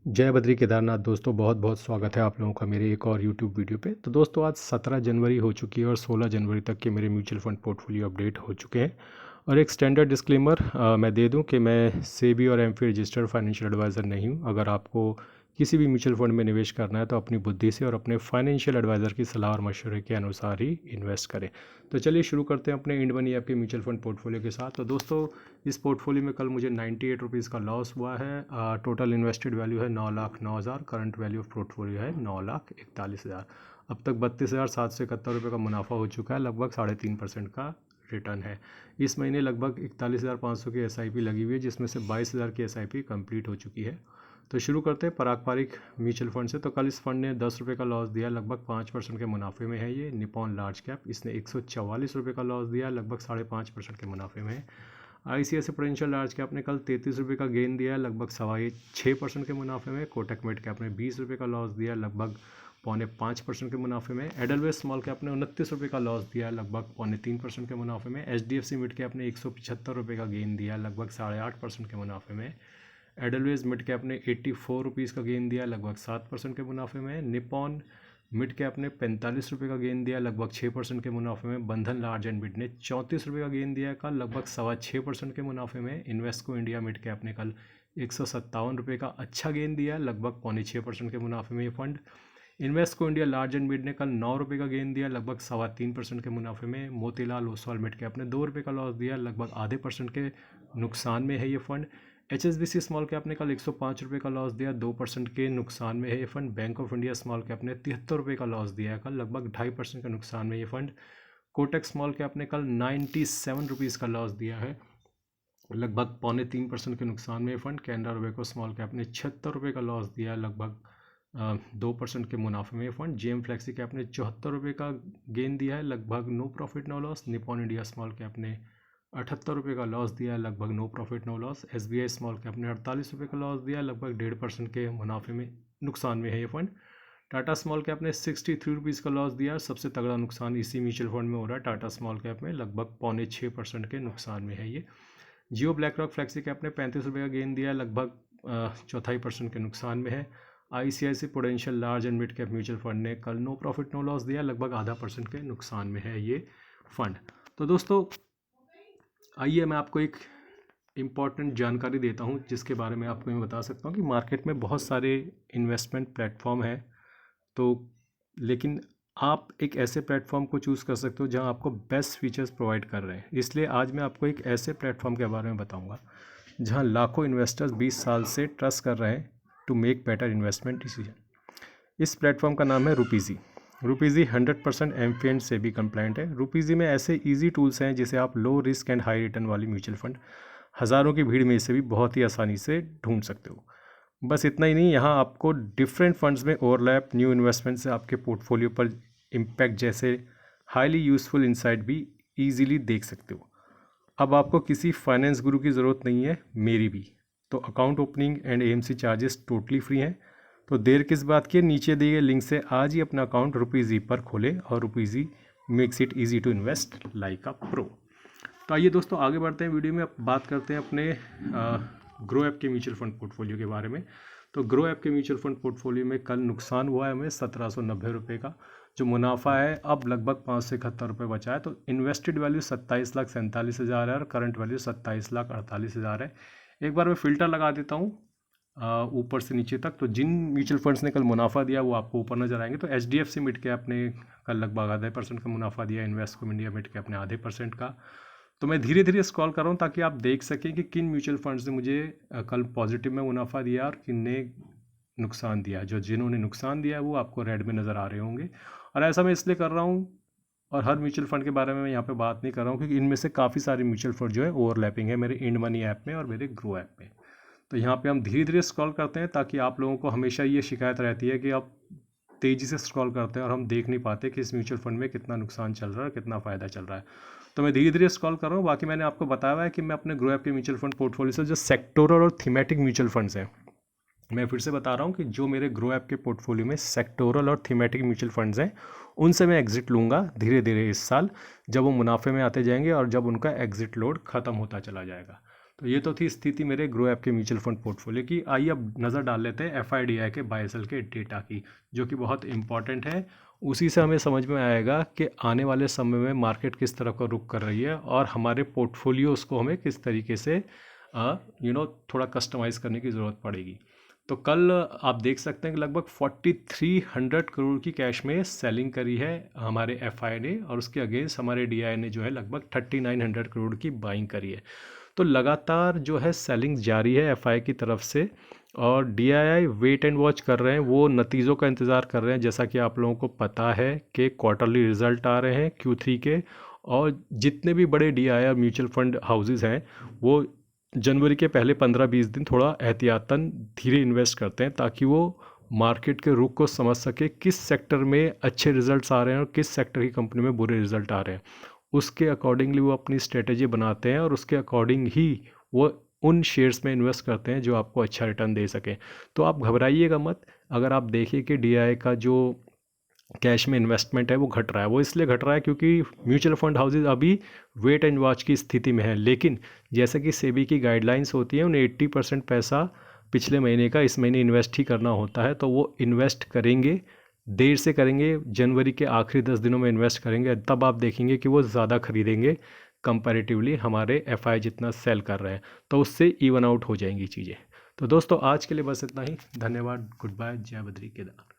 जय बद्री केदारनाथ दोस्तों, बहुत बहुत स्वागत है आप लोगों का मेरे एक और यूट्यूब वीडियो पे। तो दोस्तों आज 17 जनवरी हो चुकी है और 16 जनवरी तक के मेरे म्यूचुअल फंड पोर्टफोलियो अपडेट हो चुके हैं। और एक स्टैंडर्ड डिस्क्लेमर मैं दे दूं कि मैं सेबी और एमफी रजिस्टर्ड फाइनेंशियल एडवाइज़र नहीं हूं। अगर आपको किसी भी म्यूचुअल फंड में निवेश करना है तो अपनी बुद्धि से और अपने फाइनेंशियल एडवाइज़र की सलाह और मशवरे के अनुसार ही इन्वेस्ट करें। तो चलिए शुरू करते हैं अपने इंड मनी ऐप के म्यूचुअल फंड पोर्टफोलियो के साथ। तो दोस्तों इस पोर्टफोलियो में कल मुझे 98 रुपीज़ का लॉस हुआ है। टोटल इन्वेस्टेड वैल्यू है 9,09,000। करंट वैल्यू ऑफ पोर्टफोलियो है 9,41,000। अब तक 32,771 रुपये का मुनाफा हो चुका है। लगभग 3.5% का रिटर्न है। इस महीने लगभग 41,500 की SIP लगी हुई है, जिसमें से 22,000 की SIP कंप्लीट हो चुकी है। तो शुरू करते हैं पारंपरिक म्यूचुअल फंड से। तो कल इस फंड ने 10 रुपये का लॉस दिया, लगभग 5% के मुनाफे में है। ये निपॉन लार्ज कैप, इसने 144 रुपये का लॉस दिया, लगभग 5.5% के मुनाफे में है। ICICI प्रूडेंशियल लार्ज कैप ने कल 33 रुपये का गेन दिया, लगभग 6.25% के मुनाफे में। कोटक मिड कैप ने 20 रुपये का लॉस दिया, लगभग 4.5% के मुनाफे में। एडलवेज स्मॉल कैप ने 29 रुपये का लॉस दिया, लगभग 3.25% के मुनाफे में। HDFC मिड कैप ने 175 रुपये का गेन दिया, लगभग 8.5% के मुनाफे में। एडलवेज मिड कैप ने 84 रुपीज़ का गेन दिया, लगभग 7% के मुनाफे में। निपॉन मिड कैप ने 45 रुपये का गेन दिया, लगभग 6% के मुनाफे में। बंधन लार्ज एंड मिड ने 34 रुपये का गेन दिया कल, लगभग 6.25% के मुनाफे में। इन्वेस्को इंडिया मिड कैप ने कल 157 रुपये का अच्छा गेन दिया, लगभग 5.6% के मुनाफे में ये fund. Invesco India large and mid ने कल 9 रुपये का गेन दिया, लगभग 3.25% के मुनाफे में। मोतीलाल ओसवाल मिड कैप ने 2 रुपये का लॉस दिया, लगभग आधे % के नुकसान में है ये फंड। HSBC स्मॉल कैप ने कल 105 रुपये का लॉस दिया, 2% के नुकसान में है ये fund. Bank of India small cap ने 73 रुपये का लॉस दिया है कल, लगभग 2.5% का नुकसान में ये फंड। कोटक स्मॉल कैप ने कल 97 रुपीज़ का लॉस दिया है, लगभग 2.25% के नुकसान में ये fund. Canara Robeco small cap ने 76 रुपये का लॉस दिया है, लगभग 2% के मुनाफे में ये फंड। JM फ्लेक्सी कैप ने 74 रुपये का गेन दिया है, लगभग no profit no loss. Nippon India small cap ने 78 रुपये का लॉस दिया है, लगभग no profit no loss. SBI small cap ने 48 रुपये का लॉस दिया है, लगभग 1.5% के मुनाफे में नुकसान में है ये फंड। टाटा स्मॉल कैप ने 63 रुपीज़ का लॉस दिया। सबसे तगड़ा नुकसान इसी म्यूचुअल फंड में हो रहा है टाटा स्मॉल कैप में, लगभग 5.6% के नुकसान में है ये। जियो ब्लैक रॉक फ्लेक्सी कैप ने 35 रुपये का गेन दिया, लगभग 4.5% के नुकसान में है। ICICI prudential large and mid cap mutual fund ने कल नो प्रॉफिट नो लॉस दिया, लगभग 0.5% के नुकसान में है ये फंड। तो दोस्तों आइए मैं आपको एक इम्पॉर्टेंट जानकारी देता हूँ जिसके बारे में आपको मैं बता सकता हूँ कि मार्केट में बहुत सारे इन्वेस्टमेंट प्लेटफॉर्म हैं, तो लेकिन आप एक ऐसे प्लेटफॉर्म को चूज़ कर सकते हो जहाँ आपको बेस्ट फीचर्स प्रोवाइड कर रहे हैं। इसलिए आज मैं आपको एक ऐसे प्लेटफॉर्म के बारे में बताऊँगा जहाँ लाखों इन्वेस्टर्स 20 साल से ट्रस्ट कर रहे हैं to make better investment decision. इस प्लेटफॉर्म का नाम है रुपीज़ी। रुपीज़ी 100% एमफी से भी कंप्लाइंट है। रुपीज़ी में ऐसे इजी टूल्स हैं जिसे आप low risk and high return वाली म्यूचुअल फंड हज़ारों की भीड़ में से भी बहुत ही आसानी से ढूंढ सकते हो। बस इतना ही नहीं, यहाँ आपको डिफरेंट फंड्स में ओवरलैप, न्यू इन्वेस्टमेंट से आपके पोर्टफोलियो पर इम्पैक्ट जैसे हाईली यूजफुल इंसाइट भी ईजिली देख सकते हो। अब आपको किसी फाइनेंस गुरु की ज़रूरत नहीं है, मेरी भी। तो account opening and AMC charges totally free हैं। तो देर किस बात की, नीचे दिए गए लिंक से आज ही अपना अकाउंट रुपीज़ी पर खोलें और Rupeezy makes it easy to invest like a pro. तो आइए दोस्तों आगे बढ़ते हैं वीडियो में। अब बात करते हैं अपने ग्रो ऐप के म्यूचुअल फंड पोर्टफोलियो के बारे में। तो ग्रो ऐप के म्यूचुअल फंड पोर्टफोलियो में कल नुकसान हुआ है हमें 1790 रुपये का। जो मुनाफा है अब लगभग 571 रुपये बचा है। तो इन्वेस्टेड वैल्यू 27,47,000 है और करंट वैल्यू 27,48,000 है। एक बार मैं फ़िल्टर लगा देता हूँ ऊपर से नीचे तक। तो जिन म्यूचुअल फंड्स ने कल मुनाफा दिया वो आपको ऊपर नजर आएंगे। तो HDFC मिड कैप ने कल लगभग 0.5% का मुनाफा दिया। इन्वेस्टको इंडिया मिड कैप ने 0.5% का। तो मैं धीरे धीरे स्क्रॉल कर रहा हूँ ताकि आप देख सकें कि किन म्यूचुअल फंड्स ने मुझे कल पॉजिटिव में मुनाफा दिया और किन ने नुकसान दिया। जिन्होंने नुकसान दिया वो आपको रेड में नज़र आ रहे होंगे। और ऐसा मैं इसलिए कर रहा हूँ, और हर म्यूचुअल फंड के बारे में मैं यहाँ पे बात नहीं कर रहा हूँ क्योंकि इनमें से काफ़ी सारे म्यूचुअल फंड जो है ओवरलैपिंग है मेरे इंड मनी ऐप में और मेरे ग्रो ऐप में। तो यहाँ पे हम धीरे धीरे स्क्रॉल करते हैं ताकि आप लोगों को हमेशा ये शिकायत रहती है कि आप तेज़ी से स्क्रॉल करते हैं और हम देख नहीं पाते कि इस म्यूचुअल फंड में कितना नुकसान चल रहा है, कितना फ़ायदा चल रहा है। तो मैं धीरे धीरे स्क्रॉल कर रहा हूँ। बाकी मैंने आपको बताया हुआ है कि मैं अपने ग्रो ऐप के म्यूचुअल फंड पोर्टफोलियो से जो सेक्टोरल और थीमेटिक म्यूचुअल फंड्स हैं, मैं फिर से बता रहा हूँ कि जो मेरे ग्रो ऐप के पोर्टफोलियो में सेक्टोरल और थीमेटिक म्यूचुअल फंड्स हैं उनसे मैं एग्जिट लूँगा धीरे धीरे इस साल, जब वो मुनाफे में आते जाएंगे और जब उनका एग्जिट लोड ख़त्म होता चला जाएगा। तो ये तो थी स्थिति मेरे ग्रो ऐप के म्यूचुअल फंड पोर्टफोलियो की। आइए अब नज़र डाल लेते हैं FIDI के बाय सेल के डेटा की, जो कि बहुत इंपॉर्टेंट है। उसी से हमें समझ में आएगा कि आने वाले समय में मार्केट किस तरह का रुख कर रही है और हमारे पोर्टफोलियोज़ को हमें किस तरीके से थोड़ा कस्टमाइज़ करने की ज़रूरत पड़ेगी। तो कल आप देख सकते हैं कि लगभग 4300 करोड़ की कैश में सेलिंग करी है हमारे FI ने, और उसके अगेंस्ट हमारे DI ने जो है लगभग 3900 करोड़ की बाइंग करी है। तो लगातार जो है सेलिंग जारी है FI की तरफ से, और DII वेट एंड वॉच कर रहे हैं, वो नतीजों का इंतज़ार कर रहे हैं। जैसा कि आप लोगों को पता है कि क्वार्टरली रिजल्ट आ रहे हैं Q3 के, और जितने भी बड़े DII म्यूचुअल फंड हाउसेज हैं वो जनवरी के पहले 15-20 दिन थोड़ा एहतियातन धीरे इन्वेस्ट करते हैं, ताकि वो मार्केट के रुख को समझ सके किस सेक्टर में अच्छे रिजल्ट्स आ रहे हैं और किस सेक्टर की कंपनी में बुरे रिजल्ट आ रहे हैं। उसके अकॉर्डिंगली वो अपनी स्ट्रेटेजी बनाते हैं और उसके अकॉर्डिंग ही वो उन शेयर्स में इन्वेस्ट करते हैं जो आपको अच्छा रिटर्न दे सकें। तो आप घबराइएगा मत। अगर आप देखिए कि DI का जो कैश में इन्वेस्टमेंट है वो घट रहा है, वो इसलिए घट रहा है क्योंकि म्यूचुअल फंड हाउसेज अभी वेट एंड वॉच की स्थिति में है। लेकिन जैसे कि सेबी की गाइडलाइंस होती है, उन्हें 80% पैसा पिछले महीने का इस महीने इन्वेस्ट ही करना होता है, तो वो इन्वेस्ट करेंगे, देर से करेंगे, जनवरी के आखिरी 10 दिनों में इन्वेस्ट करेंगे। तब आप देखेंगे कि वो ज़्यादा खरीदेंगे कंपैरेटिवली हमारे FI जितना सेल कर रहे हैं, तो उससे इवन आउट हो जाएंगी चीज़ें। तो दोस्तों आज के लिए बस इतना ही। धन्यवाद, गुड बाय, जय बद्री केदार।